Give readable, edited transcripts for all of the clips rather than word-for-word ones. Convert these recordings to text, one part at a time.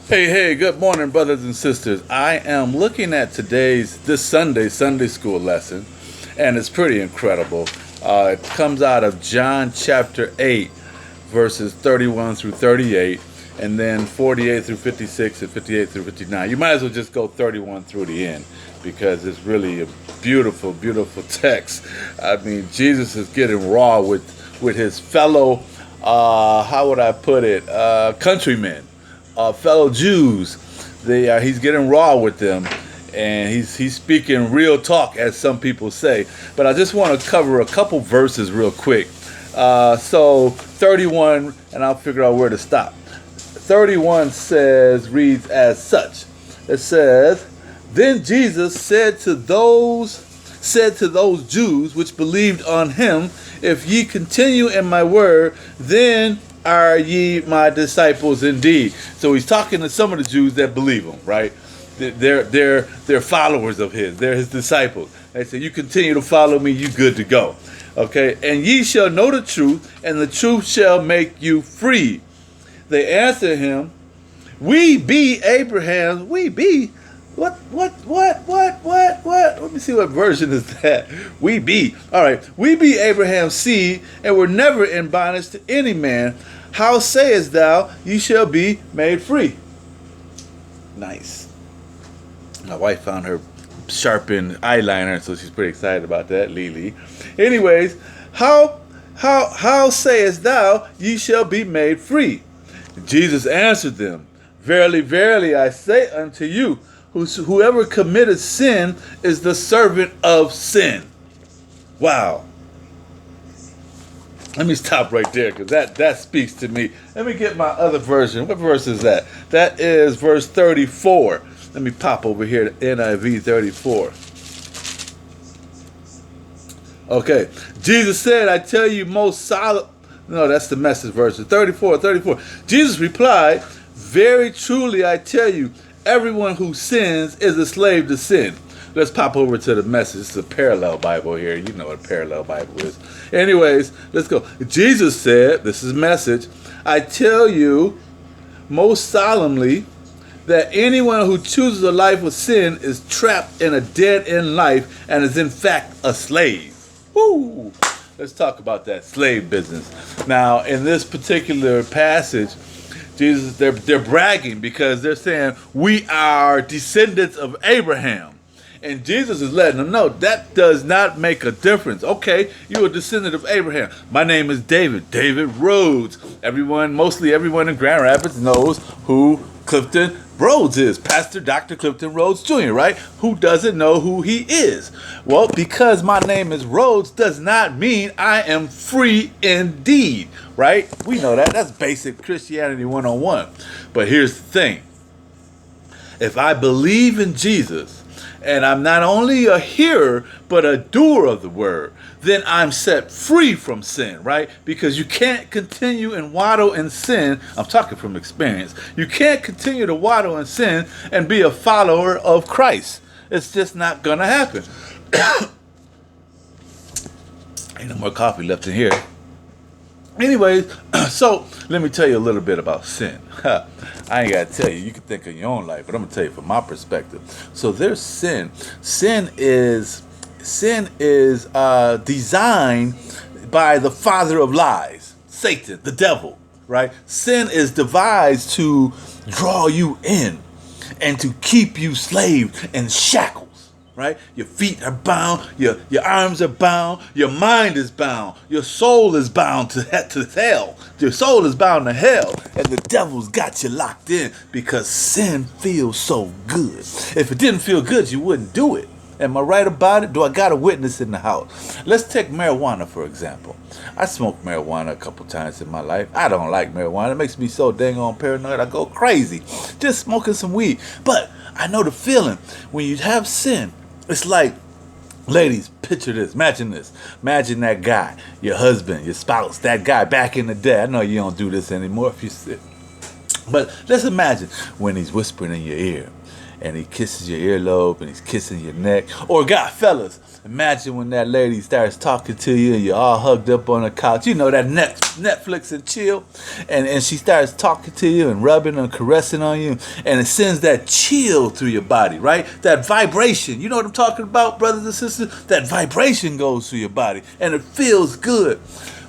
Hey, good morning, brothers and sisters. I am looking at this Sunday school lesson, and it's pretty incredible. It comes out of John chapter 8, verses 31 through 38, and then 48 through 56 and 58 through 59. You might as well just go 31 through the end because it's really a beautiful, beautiful text. I mean, Jesus is getting raw with his fellow, how would I put it, countrymen. Fellow Jews. He's getting raw with them, and he's speaking real talk, as some people say. But I just want to cover a couple verses real quick. So 31, and I'll figure out where to stop. 31 reads as such. It says, "Then Jesus said to those Jews which believed on him, if ye continue in my word, then are ye my disciples indeed." So he's talking to some of the Jews that believe him, right? They're followers of his. They're his disciples. They say, "You continue to follow me, you good to go." Okay? "And ye shall know the truth, and the truth shall make you free." They answer him, "We be Abraham." We be? What? Let me see what version is that. We be. All right. "We be Abraham's seed, and were never in bondage to any man. How sayest thou, ye shall be made free?" Nice. My wife found her sharpened eyeliner, so she's pretty excited about that, Lily. Anyways, how sayest thou, ye shall be made free? Jesus answered them, "Verily, verily, I say unto you, whoever committeth sin is the servant of sin." Wow. Let me stop right there because that speaks to me. Let me get my other version. What verse is that? That is verse 34. Let me pop over here to NIV 34. Okay. "Jesus said, I tell you most solemn..." No, that's the Message version. 34. "Jesus replied, Very truly I tell you, everyone who sins is a slave to sin." Let's pop over to the Message. It's a parallel Bible here. You know what a parallel Bible is. Anyways, let's go. "Jesus said," this is Message, "I tell you most solemnly that anyone who chooses a life of sin is trapped in a dead-end life and is in fact a slave." Woo! Let's talk about that slave business. Now, in this particular passage, Jesus, they're bragging because they're saying, "We are descendants of Abraham." And Jesus is letting them know that does not make a difference. Okay, you're a descendant of Abraham. My name is David Rhodes. Mostly everyone in Grand Rapids knows who Clifton Rhodes is. Pastor Dr. Clifton Rhodes Jr., right? Who doesn't know who he is? Well, because my name is Rhodes does not mean I am free indeed, right? We know that. That's basic Christianity 101. But here's the thing. If I believe in Jesus, and I'm not only a hearer, but a doer of the word, then I'm set free from sin, right? Because you can't continue and waddle in sin. I'm talking from experience. You can't continue to waddle in sin and be a follower of Christ. It's just not going to happen. Ain't no more coffee left in here. Anyways, so let me tell you a little bit about sin. I ain't got to tell you. You can think of your own life, but I'm going to tell you from my perspective. So there's sin. Sin is designed by the father of lies, Satan, the devil, right? Sin is devised to draw you in and to keep you slave in shackles. Right? Your feet are bound, your arms are bound, your mind is bound, your soul is bound to hell. Your soul is bound to hell, and the devil's got you locked in because sin feels so good. If it didn't feel good, you wouldn't do it. Am I right about it? Do I got a witness in the house? Let's take marijuana, for example. I smoked marijuana a couple times in my life. I don't like marijuana. It makes me so dang on paranoid. I go crazy just smoking some weed. But I know the feeling when you have sin. It's like, ladies, picture this. Imagine this. Imagine that guy, your husband, your spouse, that guy back in the day. I know you don't do this anymore if you sit. But let's imagine when he's whispering in your ear and he kisses your earlobe and he's kissing your neck. Or God, fellas, imagine when that lady starts talking to you and you're all hugged up on the couch. You know, that Netflix and chill. And she starts talking to you and rubbing and caressing on you. And it sends that chill through your body, right? That vibration. You know what I'm talking about, brothers and sisters? That vibration goes through your body and it feels good.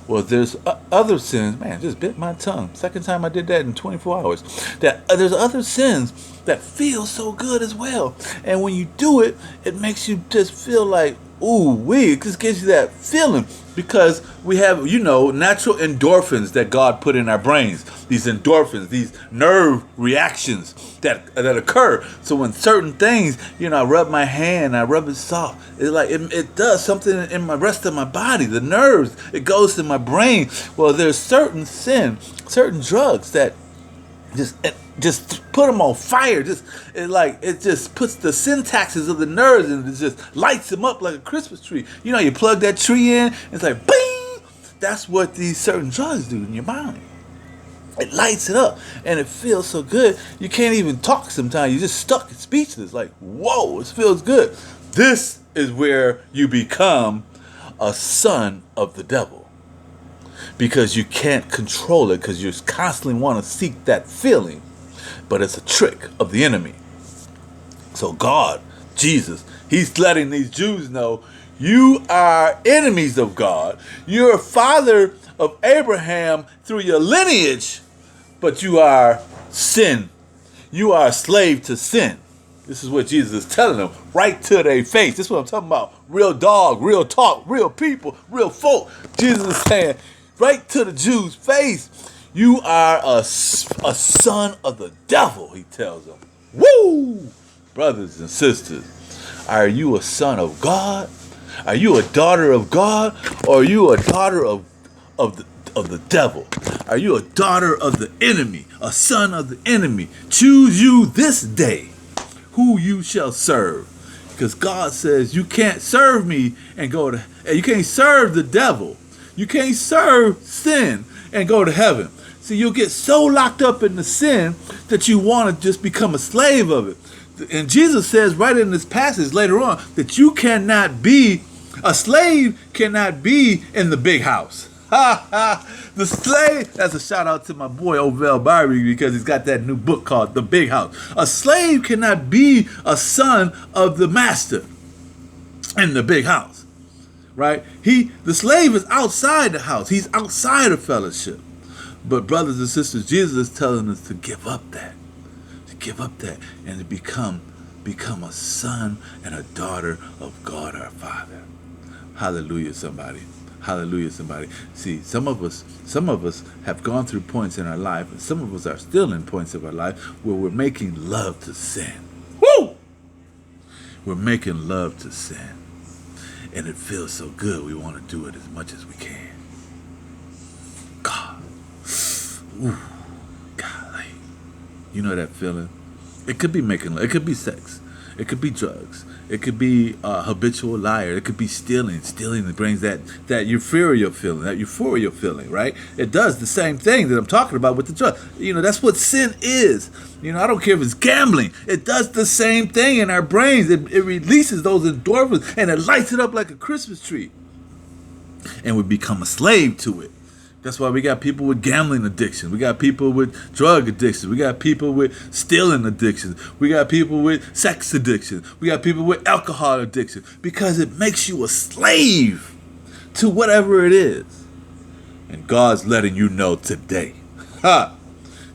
Well, there's other sins. Man, just bit my tongue. Second time I did that in 24 hours. That there's other sins that feel so good as well. And when you do it, it makes you just feel like, ooh, wee. It just gives you that feeling. Because we have, you know, natural endorphins that God put in our brains. These endorphins, these nerve reactions that occur. So when certain things, you know, I rub my hand, I rub it soft. It's like it does something in my rest of my body, the nerves. It goes to my brain. Well, there's certain certain drugs that just put them on fire. It just puts the syntaxes of the nerves and it just lights them up like a Christmas tree. You know, you plug that tree in, it's like bing. That's what these certain drugs do in your mind. It lights it up and it feels so good. You can't even talk sometimes. You're just stuck and speechless. Like, whoa, it feels good. This is where you become a son of the devil. Because you can't control it, because you constantly want to seek that feeling. But it's a trick of the enemy. So God, Jesus, he's letting these Jews know, you are enemies of God. You're a father of Abraham through your lineage, but you are sin. You are a slave to sin. This is what Jesus is telling them right to their face. This is what I'm talking about. Real dog, real talk, real people, real folk. Jesus is saying right to the Jews' face, you are a son of the devil, he tells them. Woo! Brothers and sisters, are you a son of God? Are you a daughter of God? Or are you a daughter of the devil? Are you a daughter of the enemy? A son of the enemy? Choose you this day who you shall serve. Because God says you can't serve me and you can't serve the devil. You can't serve sin and go to heaven. See, you'll get so locked up in the sin that you want to just become a slave of it. And Jesus says right in this passage later on that you cannot be, a slave cannot be in the big house. The slave, that's a shout out to my boy Ovell Barry because he's got that new book called The Big House. A slave cannot be a son of the master in the big house. Right? The slave is outside the house. He's outside of fellowship. But brothers and sisters, Jesus is telling us to give up that. To give up that and to become a son and a daughter of God our Father. Hallelujah, somebody. Hallelujah, somebody. See, some of us have gone through points in our life, and some of us are still in points of our life where we're making love to sin. Woo! We're making love to sin. And it feels so good, we want to do it as much as we can. God. Ooh. Golly. You know that feeling? It could be making love. It could be sex. It could be drugs. It could be a habitual liar. It could be stealing. Stealing that brings that euphoria feeling, right? It does the same thing that I'm talking about with the drug. You know, that's what sin is. You know, I don't care if it's gambling. It does the same thing in our brains. It releases those endorphins and it lights it up like a Christmas tree. And we become a slave to it. That's why we got people with gambling addiction. We got people with drug addiction. We got people with stealing addiction. We got people with sex addiction. We got people with alcohol addiction. Because it makes you a slave to whatever it is. And God's letting you know today.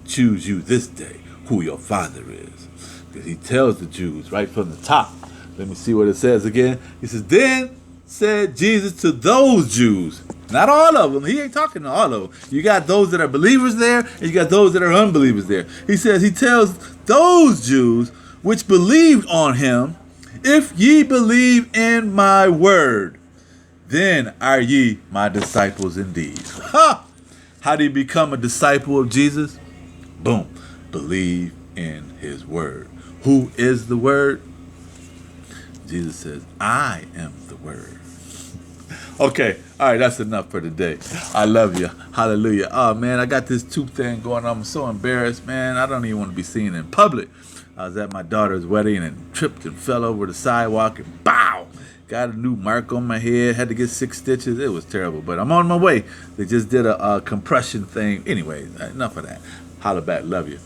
Choose you this day who your Father is. Because he tells the Jews right from the top. Let me see what it says again. He says, then said Jesus to those Jews. Not all of them. He ain't talking to all of them. You got those that are believers there, and you got those that are unbelievers there. He tells those Jews which believed on him, if ye believe in my word, then are ye my disciples indeed. How do you become a disciple of Jesus? Boom. Believe in his word. Who is the word? Jesus says, I am the word. Okay, all right, that's enough for today. I love you. Hallelujah. Oh, man, I got this tooth thing going on. I'm so embarrassed, man. I don't even want to be seen in public. I was at my daughter's wedding and tripped and fell over the sidewalk and bow! Got a new mark on my head. Had to get 6 stitches. It was terrible, but I'm on my way. They just did a compression thing. Anyway, enough of that. Holla back. Love you.